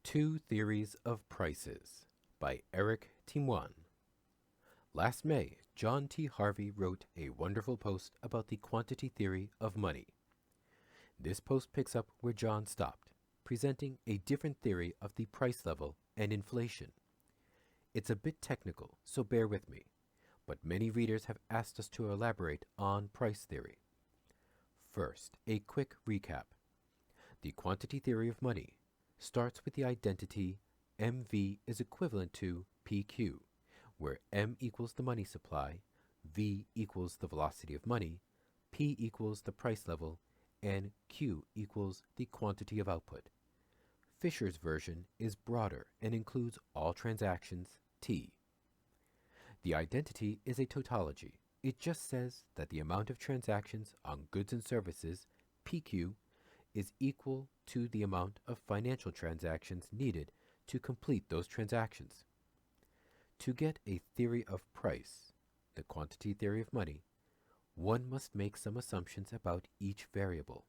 Two Theories of Prices by Eric Tymoigne. Last May, John T. Harvey wrote a wonderful post about the quantity theory of money. This post picks up where John stopped, presenting a different theory of the price level and inflation. It's a bit technical, so bear with me, but many readers have asked us to elaborate on price theory. First, a quick recap. The quantity theory of money starts with the identity MV is equivalent to PQ, where M equals the money supply, V equals the velocity of money, P equals the price level, and Q equals the quantity of output. Fisher's version is broader and includes all transactions T. The identity is a tautology. It just says that the amount of transactions on goods and services, PQ, is equal to the amount of financial transactions needed to complete those transactions. To get a theory of price, the quantity theory of money, one must make some assumptions about each variable.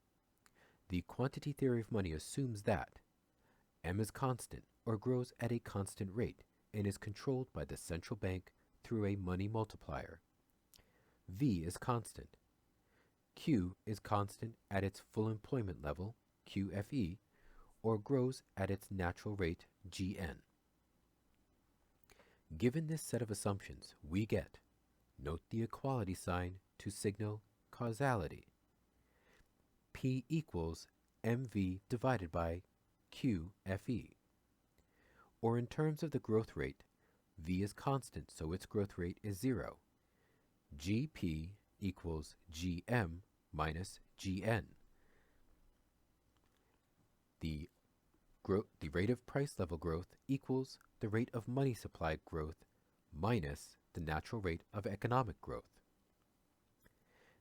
The quantity theory of money assumes that M is constant or grows at a constant rate and is controlled by the central bank through a money multiplier. V is constant. Q is constant at its full employment level, QFE, or grows at its natural rate, GN. Given this set of assumptions, we get, note the equality sign to signal causality. P equals MV divided by QFE. Or in terms of the growth rate, V is constant, so its growth rate is 0. GP equals GM minus GN. The rate of price level growth equals the rate of money supply growth minus the natural rate of economic growth.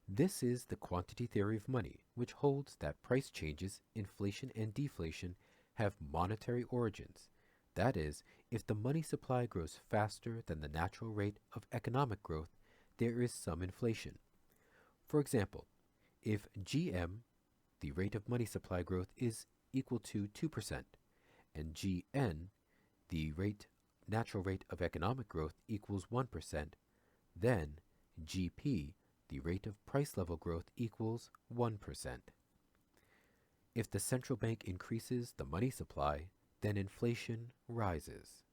This is the quantity theory of money, which holds that price changes, inflation and deflation, have monetary origins. That is, if the money supply grows faster than the natural rate of economic growth, there is some inflation. For example, if GM, the rate of money supply growth, is equal to 2%, and GN, the natural rate of economic growth, equals 1%, then GP, the rate of price level growth, equals 1%. If the central bank increases the money supply, then inflation rises.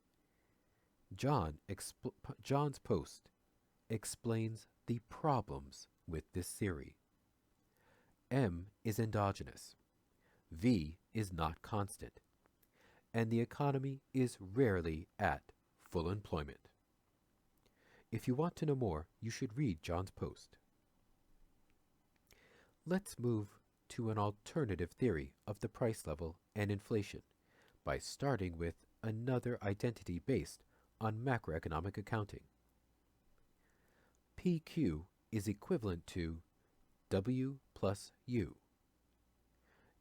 John's post explains the problems with this theory. M is endogenous, V is not constant, and the economy is rarely at full employment. If you want to know more, you should read John's post. Let's move to an alternative theory of the price level and inflation by starting with another identity based on macroeconomic accounting. PQ is equivalent to W plus U.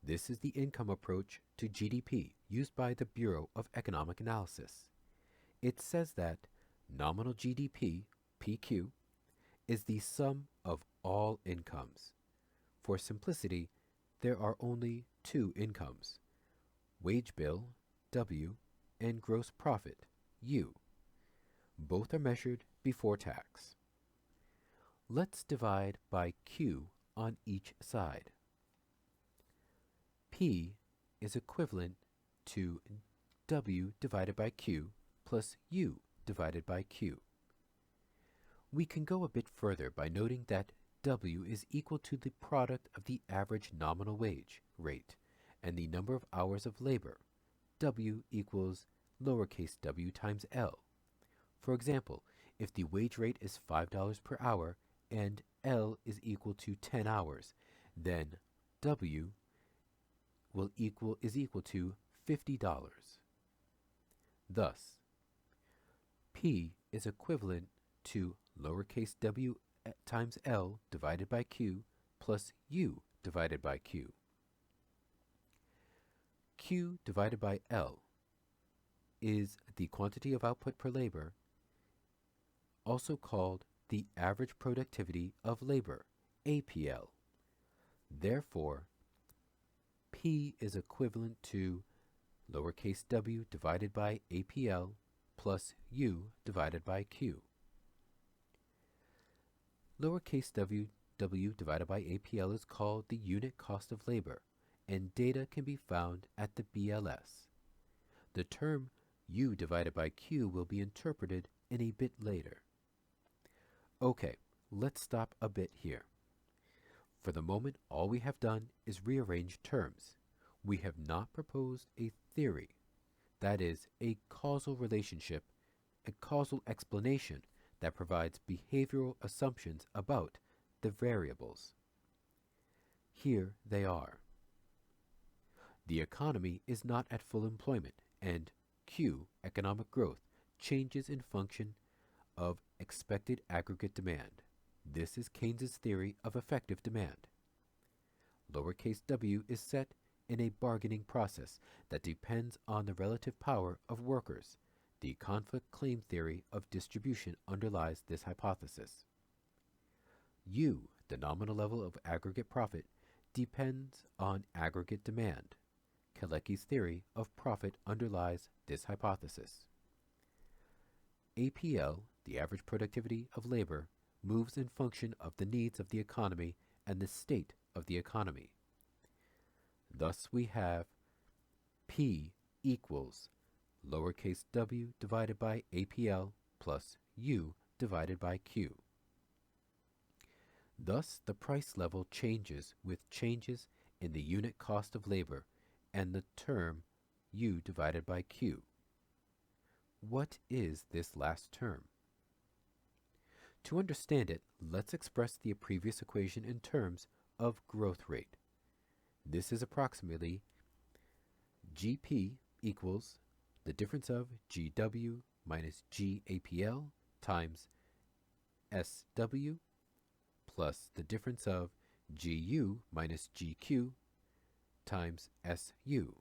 This is the income approach to GDP used by the Bureau of Economic Analysis. It says that nominal GDP, PQ, is the sum of all incomes. For simplicity, there are only two incomes: wage bill, W, and gross profit, U. Both are measured before tax. Let's divide by Q on each side. P is equivalent to W divided by Q plus U divided by Q. We can go a bit further by noting that W is equal to the product of the average nominal wage rate and the number of hours of labor. W equals lowercase w times L. For example, if the wage rate is $5 per hour and L is equal to 10 hours, then W is equal to $50. Thus, P is equivalent to lowercase w times L divided by Q plus U divided by Q. Q divided by L is the quantity of output per labor, also called the average productivity of labor, APL. Therefore, P is equivalent to lowercase w divided by APL plus U divided by Q. Lowercase w divided by APL is called the unit cost of labor, and data can be found at the BLS. The term U divided by Q will be interpreted in a bit later. Okay, let's stop a bit here. For the moment, all we have done is rearrange terms. We have not proposed a theory, that is, a causal relationship, a causal explanation that provides behavioral assumptions about the variables. Here they are. The economy is not at full employment, and Q, economic growth, changes in function of expected aggregate demand. This is Keynes's theory of effective demand. Lowercase w is set in a bargaining process that depends on the relative power of workers. The conflict claim theory of distribution underlies this hypothesis. U, the nominal level of aggregate profit, depends on aggregate demand. Kalecki's theory of profit underlies this hypothesis. APL, the average productivity of labor, moves in function of the needs of the economy and the state of the economy. Thus we have P equals lowercase w divided by APL plus U divided by Q. Thus the price level changes with changes in the unit cost of labor and the term U divided by Q. What is this last term? To understand it, let's express the previous equation in terms of growth rate. This is approximately GP equals the difference of GW minus GAPL times SW plus the difference of GU minus GQ times SU.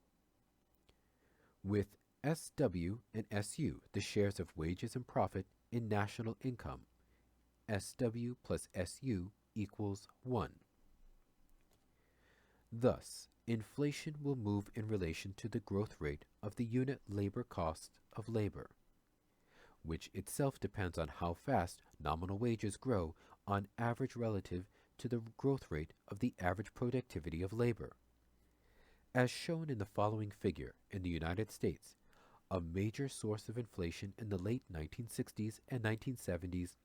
With SW and SU, the shares of wages and profit in national income, SW plus SU equals 1. Thus, inflation will move in relation to the growth rate of the unit labor cost of labor, which itself depends on how fast nominal wages grow on average relative to the growth rate of the average productivity of labor. As shown in the following figure, in the United States, a major source of inflation in the late 1960s and 1970s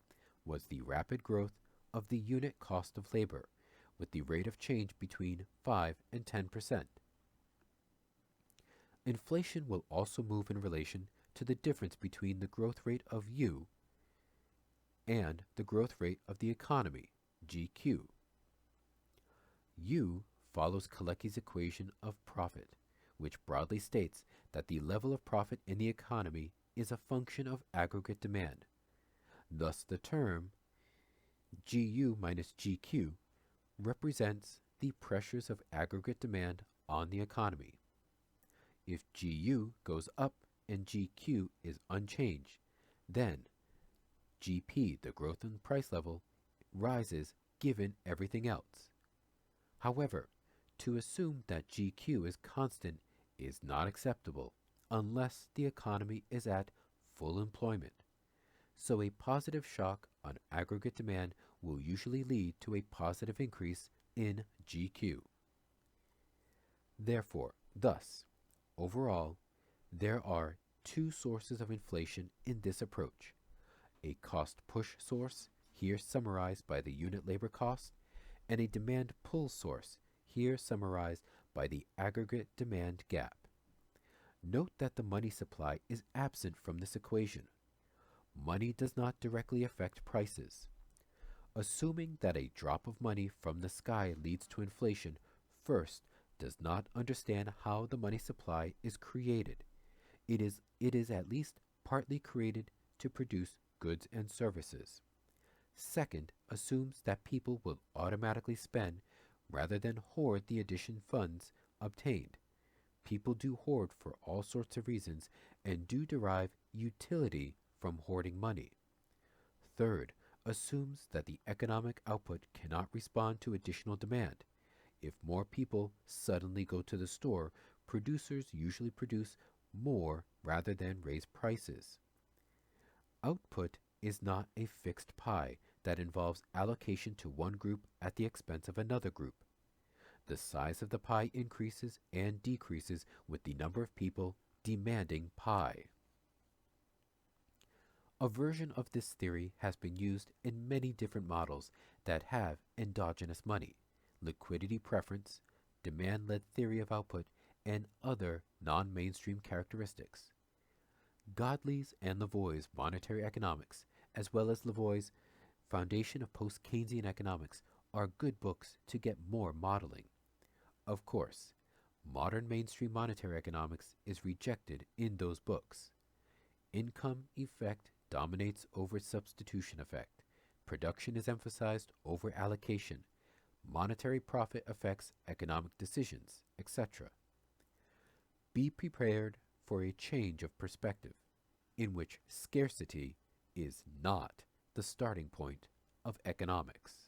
was the rapid growth of the unit cost of labor, with the rate of change between 5 and 10%. Inflation will also move in relation to the difference between the growth rate of U and the growth rate of the economy, GQ. U follows Kalecki's equation of profit, which broadly states that the level of profit in the economy is a function of aggregate demand. Thus the term GU minus GQ represents the pressures of aggregate demand on the economy. If GU goes up and GQ is unchanged, then GP, the growth in price level, rises given everything else. However, to assume that GQ is constant is not acceptable unless the economy is at full employment. So a positive shock on aggregate demand will usually lead to a positive increase in GQ. Therefore, thus, overall, there are two sources of inflation in this approach: a cost push source, here summarized by the unit labor cost, and a demand pull source, here summarized by the aggregate demand gap. Note that the money supply is absent from this equation. Money does not directly affect prices. Assuming that a drop of money from the sky leads to inflation, first does not understand how the money supply is created. It is at least partly created to produce goods and services. Second, assumes that people will automatically spend rather than hoard the addition funds obtained. People do hoard for all sorts of reasons and do derive utility from hoarding money. Third, assumes that the economic output cannot respond to additional demand. If more people suddenly go to the store, producers usually produce more rather than raise prices. Output is not a fixed pie that involves allocation to one group at the expense of another group. The size of the pie increases and decreases with the number of people demanding pie. A version of this theory has been used in many different models that have endogenous money, liquidity preference, demand-led theory of output, and other non-mainstream characteristics. Godley's and Lavoie's Monetary Economics, as well as Lavoie's Foundation of Post-Keynesian Economics, are good books to get more modeling. Of course, modern mainstream monetary economics is rejected in those books. Income effect dominates over substitution effect. Production is emphasized over allocation. Monetary profit affects economic decisions, etc. Be prepared for a change of perspective, in which scarcity is not the starting point of economics.